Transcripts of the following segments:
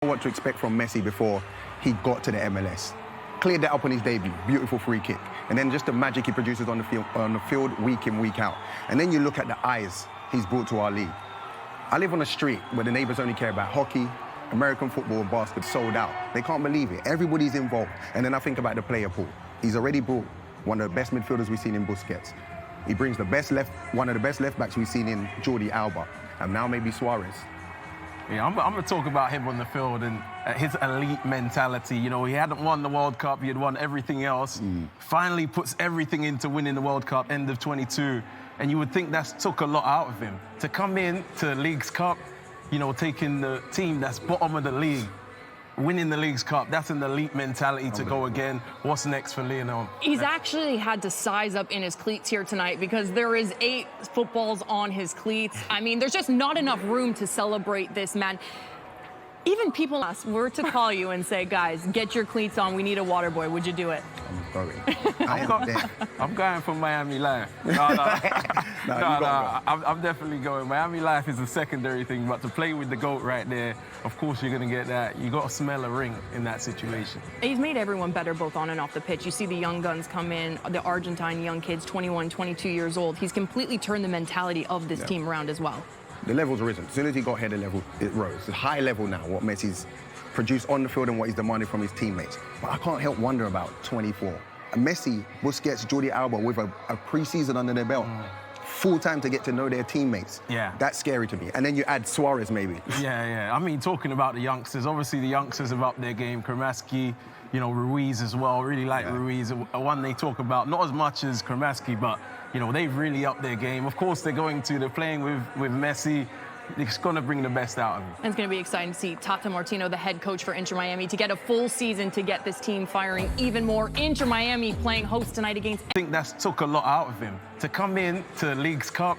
What to expect from Messi before he got to the MLS. Cleared that up on his debut, beautiful free kick. And then just the magic he produces on the field week in, week out. And then you look at the eyes he's brought to our league. I live on a street where the neighbors only care about hockey, American football, and basketball sold out. They can't believe it. Everybody's involved. And then I think about the player pool. He's already brought one of the best midfielders we've seen in Busquets. He brings one of the best left backs we've seen in Jordi Alba. And now maybe Suarez. Yeah, I'm going to talk about him on the field and his elite mentality. You know, he hadn't won the World Cup. He had won everything else. Finally puts everything into winning the World Cup, end of 22. And you would think that's took a lot out of him. To come in to the Leagues Cup, you know, taking the team that's bottom of the league, winning the Leagues Cup, that's an elite mentality to go again. What's next for Lionel? He's actually had to size up in his cleats here tonight because there is 8 footballs on his cleats. I mean, there's just not enough room to celebrate this man. Even people were to call you and say, guys, get your cleats on, we need a water boy, would you do it? I'm sorry. I'm going for Miami Life. I'm definitely going. Miami Life is a secondary thing, but to play with the GOAT right there, of course you're going to get that. You got to smell a ring in that situation. He's made everyone better both on and off the pitch. You see the young guns come in, the Argentine young kids, 21, 22 years old. He's completely turned the mentality of this team around as well. The level's risen. As soon as he got here, the level, it rose. It's a high level now, what Messi's produced on the field and what he's demanded from his teammates. But I can't help wonder about 24. Messi, Busquets, Jordi Alba with a pre-season under their belt. Full time to get to know their teammates. Yeah. That's scary to me. And then you add Suarez, maybe. Yeah. I mean, talking about the youngsters, obviously the youngsters have upped their game. Kremaski, you know, Ruiz as well. Really like Ruiz, one they talk about. Not as much as Kremaski, but, you know, they've really upped their game. Of course, they're playing with Messi. It's going to bring the best out of him. It's going to be exciting to see Tata Martino, the head coach for Inter Miami, to get a full season to get this team firing even more. Inter Miami playing host tonight against... I think that's took a lot out of him. To come in to the Leagues Cup,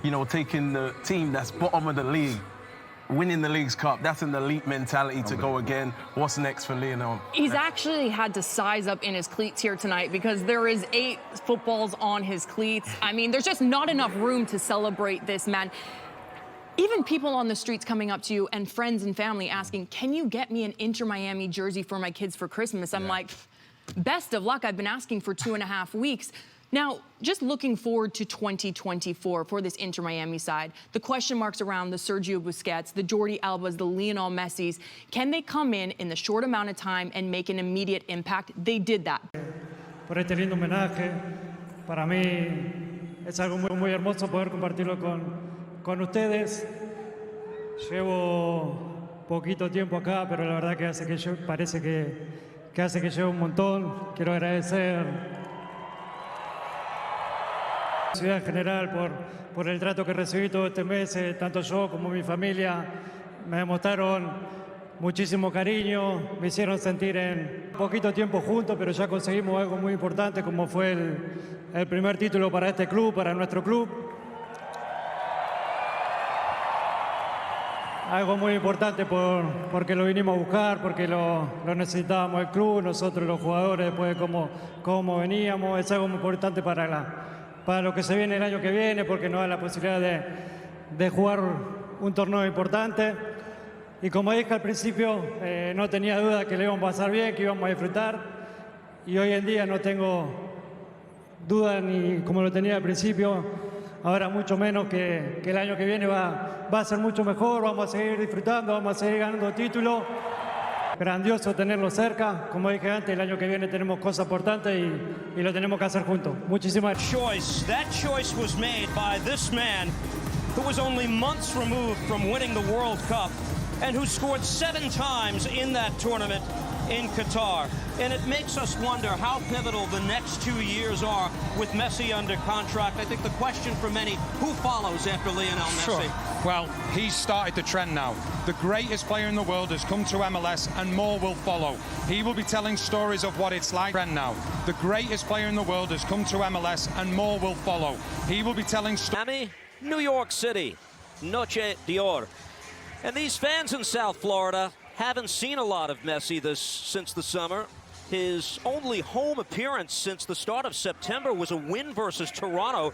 you know, taking the team that's bottom of the league, winning the Leagues Cup, that's an elite mentality to go again. What's next for Lionel? He's actually had to size up in his cleats here tonight because there is 8 footballs on his cleats. I mean, there's just not enough room to celebrate this man. Even people on the streets coming up to you and friends and family asking, can you get me an Inter Miami jersey for my kids for Christmas? I'm like, best of luck. I've been asking for 2.5 weeks. Now, just looking forward to 2024 for this Inter Miami side, the question marks around the Sergio Busquets, the Jordi Albas, the Lionel Messis, can they come in the short amount of time and make an immediate impact? They did that. Por este lindo homenaje, para mí es algo muy hermoso poder compartirlo con ustedes. Llevo poquito tiempo acá, pero la verdad que parece que hace que llevo un montón. Quiero agradecer a la ciudad en general por el trato que recibí todo este mes, tanto yo como mi familia. Me demostraron muchísimo cariño, me hicieron sentir en poquito tiempo juntos, pero ya conseguimos algo muy importante como fue el primer título para este club, para nuestro club. Algo muy importante porque lo vinimos a buscar, porque lo necesitábamos el club, nosotros los jugadores, después de cómo veníamos. Es algo muy importante para lo que se viene el año que viene, porque nos da la posibilidad de jugar un torneo importante. Y como dije al principio, no tenía duda que le íbamos a pasar bien, que íbamos a disfrutar. Y hoy en día no tengo duda ni como lo tenía al principio. Ahora mucho menos que el año que viene va a ser mucho mejor, vamos a seguir disfrutando, vamos a seguir ganando títulos. Grandioso tenerlo cerca. Como dije antes, el año que viene tenemos cosas importantes y lo tenemos que hacer juntos. Muchísimas gracias. That choice was made by this man who was only months removed from winning the World Cup and who scored 7 times in that tournament in Qatar. And it makes us wonder how pivotal the next 2 years are with Messi under contract. I think the question for many, who follows after Lionel Messi? Sure. Well, he's started the trend now. The greatest player in the world has come to MLS and more will follow. He will be telling stories of what it's like now. The greatest player in the world has come to MLS and more will follow. He will be telling Miami, New York City, Noche d'Or. And these fans in South Florida haven't seen a lot of Messi since the summer. His only home appearance since the start of September was a win versus Toronto.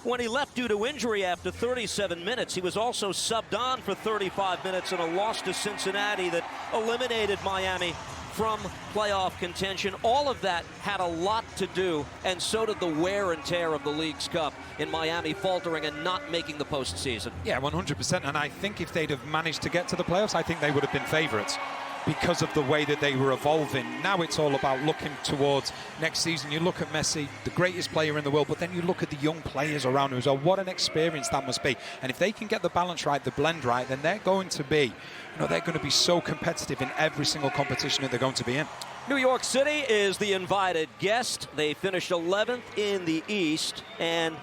When he left due to injury after 37 minutes, he was also subbed on for 35 minutes in a loss to Cincinnati that eliminated Miami from playoff contention. All of that had a lot to do, and so did the wear and tear of the League's Cup in Miami faltering and not making the postseason. Yeah, 100%. And I think if they'd have managed to get to the playoffs, I think they would have been favourites because of the way that they were evolving. Now it's all about looking towards next season. You look at Messi, the greatest player in the world, but then you look at the young players around him as well. What an experience that must be. And if they can get the balance right, the blend right, then they're going to be, they're going to be so competitive in every single competition that they're going to be in. New York City is the invited guest. They finished 11th in the East and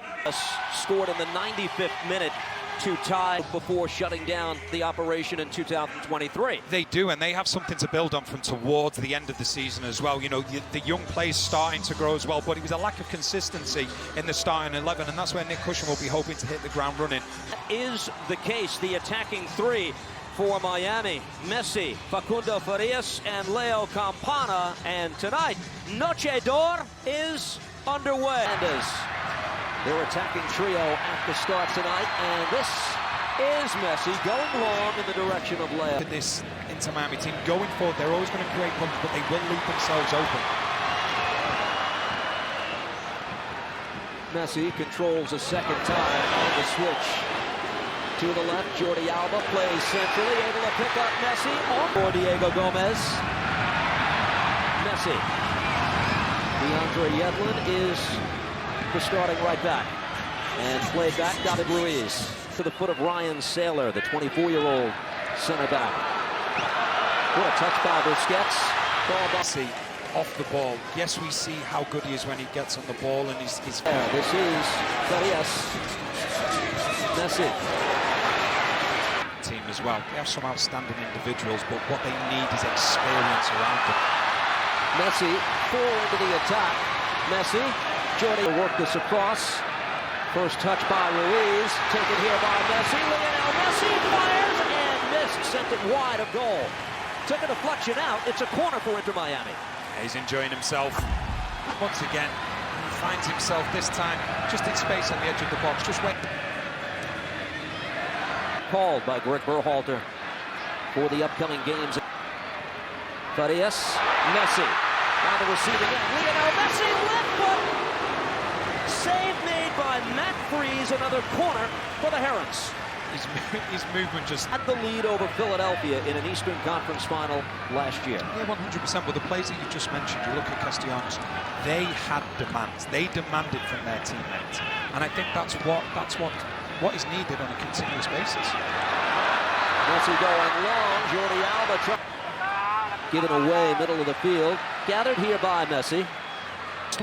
scored in the 95th minute to tie before shutting down the operation in 2023. They do, and they have something to build on from towards the end of the season as well. The young players starting to grow as well, but it was a lack of consistency in the starting 11, and that's where Nick Cushman will be hoping to hit the ground running. That is the case. The attacking three for Miami: Messi, Facundo Farias, and Leo Campana. And tonight, Noche d'Or is underway. Their attacking trio at the start tonight, and this is Messi going long in the direction of Leo. This Inter Miami team going forward, they're always going to create problems, but they will leave themselves open. Messi controls a second time on the switch. To the left, Jordi Alba plays centrally, able to pick up Messi for Diego Gomez. Messi. DeAndre Yedlin is the starting right back. And played back, David Luiz to the foot of Ryan Saylor, the 24-year-old center back. What a touch by Busquets. Messi off the ball. Yes, we see how good he is when he gets on the ball, and he's there. This is Farias. Messi. Team as well. They have some outstanding individuals, but what they need is experience around them. Messi forward to the attack. Messi. Jordi will work this across. First touch by Ruiz. Taken here by Messi. Lionel Messi fires and missed. Sent it wide of goal. Took a deflection out. It's a corner for Inter Miami. He's enjoying himself. Once again, he finds himself this time just in space on the edge of the box. Just wait. Called by Greg Berhalter for the upcoming games. Farias. Messi on the receiving end. Lionel Messi left foot. Save made by Matt Freese, another corner for the Herons. His movement just had the lead over Philadelphia in an Eastern Conference final last year. Yeah, 100%. But the players that you just mentioned, you look at Castellanos, they had demands. They demanded from their teammates, and I think that's what is needed on a continuous basis. Messi going long. Jordi Alba given away, middle of the field. Gathered here by Messi.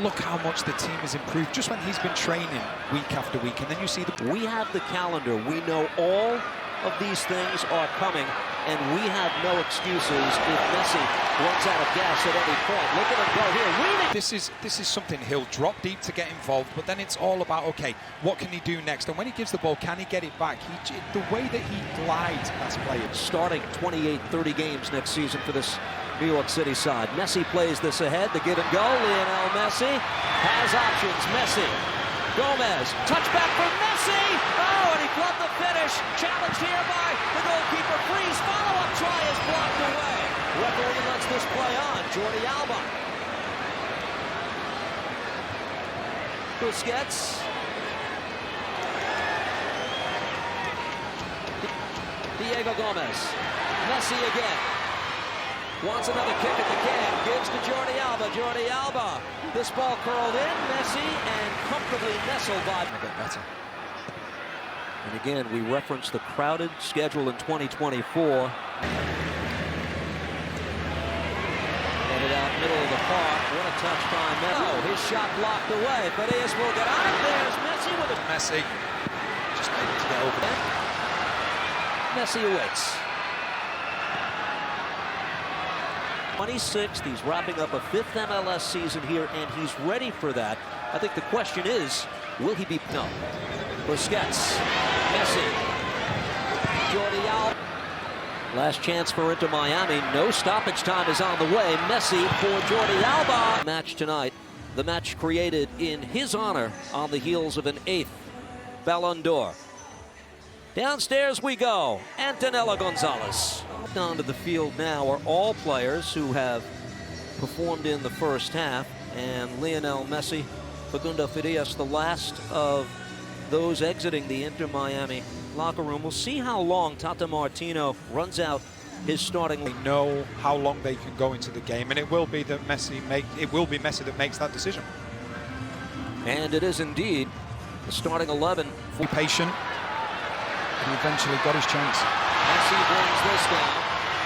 Look how much the team has improved just when he's been training week after week, and then you see we have the calendar. We know all of these things are coming, and we have no excuses if Messi runs out of gas at any point. Look at him go here. This is something he'll drop deep to get involved, but then it's all about, okay, what can he do next? And when he gives the ball, can he get it back? The way that he glides past players. Starting 28-30 games next season for this New York City side. Messi plays this ahead, the give and go. Lionel Messi has options. Messi, Gomez, touchback from Messi. Oh, and he flubbed the finish. Challenged here by the goalkeeper. Freeze. Follow-up try is blocked away. Referee lets this play on. Jordi Alba. Busquets. Diego Gomez. Messi again. Wants another kick at the can. Gives to Jordi Alba. Jordi Alba. This ball curled in. Messi and comfortably nestled by. Better. And again, we reference the crowded schedule in 2024. Headed out middle of the park. What a touch by Messi. Oh, his shot blocked away. Farias will get on. There's Messi with it. Messi just able to get over there. Messi awaits. 26th, he's wrapping up a 5th MLS season here, and he's ready for that. I think the question is, will he be? No. Busquets, Messi, Jordi Alba. Last chance for Inter Miami. No stoppage time is on the way. Messi for Jordi Alba. Match tonight. The match created in his honor on the heels of an 8th Ballon d'Or. Downstairs we go. Antonella Gonzalez. Onto the field now are all players who have performed in the first half, and Lionel Messi, Facundo Farias, the last of those exiting the Inter Miami locker room. We'll see how long Tata Martino runs out his starting. They know how long they can go into the game, and it will be Messi that makes that decision. And it is indeed the starting 11. Be patient. He eventually got his chance. Messi brings this down.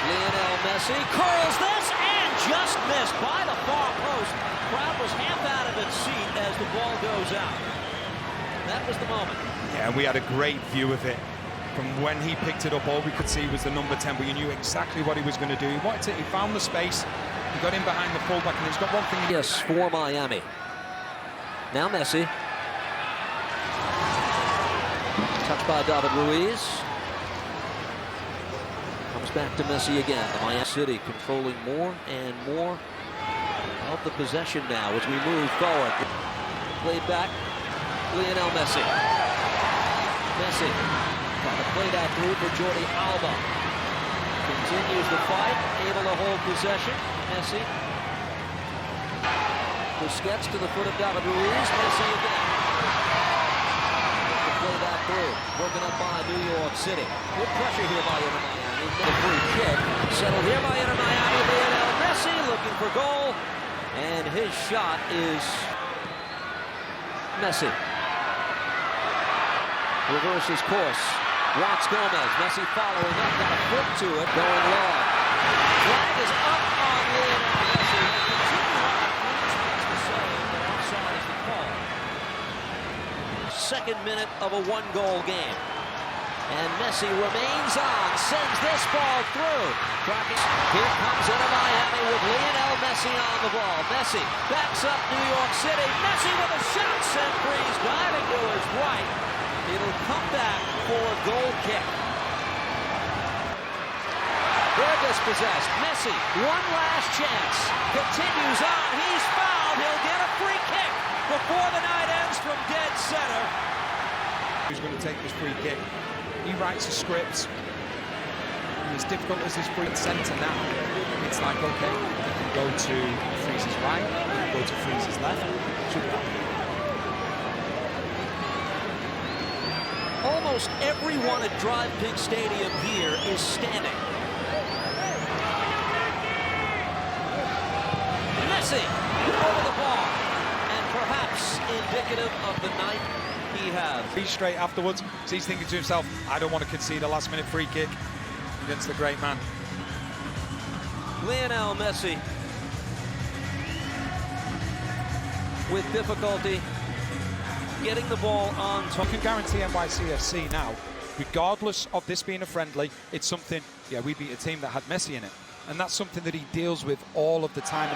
Lionel Messi curls this and just missed by the far post. Crowd was half out of its seat as the ball goes out. That was the moment. Yeah, we had a great view of it. From when he picked it up, all we could see was the number 10, but you knew exactly what he was going to do. He found the space, he got in behind the fullback, and he's got one thing. Yes, for Miami. Now Messi. Touched by David Ruiz. Comes back to Messi again. The Miami City controlling more and more of the possession now as we move forward. Played back. Lionel Messi. Messi trying to play that through for Jordi Alba. Continues the fight, able to hold possession. Messi. Busquets to the foot of David Ruiz. Messi again. To play that through. Broken up by New York City. Good pressure here by Inter Miami. The free kick. Settled here by Inter Miami. Lionel Messi looking for goal. And his shot is Messi. Reverses course. Wants Gomez. Messi following up. Got a foot to it. Going long. Flag is up on Lionel Messi. Offside is the call. Second minute of a one-goal game. And Messi remains on. Sends this ball through. Here comes Inter Miami with Lionel Messi on the ball. Messi backs up New York City. Messi with a shot sent free. He's diving to his right. It'll come back for a goal kick. They're dispossessed. Messi, one last chance. Continues on. He's fouled. He'll get a free kick before the night ends from dead center. Who's going to take this free kick? He writes a script. And as difficult as this free centre now, it's like, okay, you can go to Freeze's right, you can go to Freeze's left. Almost everyone at Drive Pink Stadium here is standing. Messi over the ball, and perhaps indicative of the night he has. He's straight afterwards, so he's thinking to himself, I don't want to concede a last-minute free kick against the great man. Lionel Messi with difficulty getting the ball on top. I can guarantee NYCFC now, regardless of this being a friendly, it's something, yeah, we beat a team that had Messi in it. And that's something that he deals with all of the time.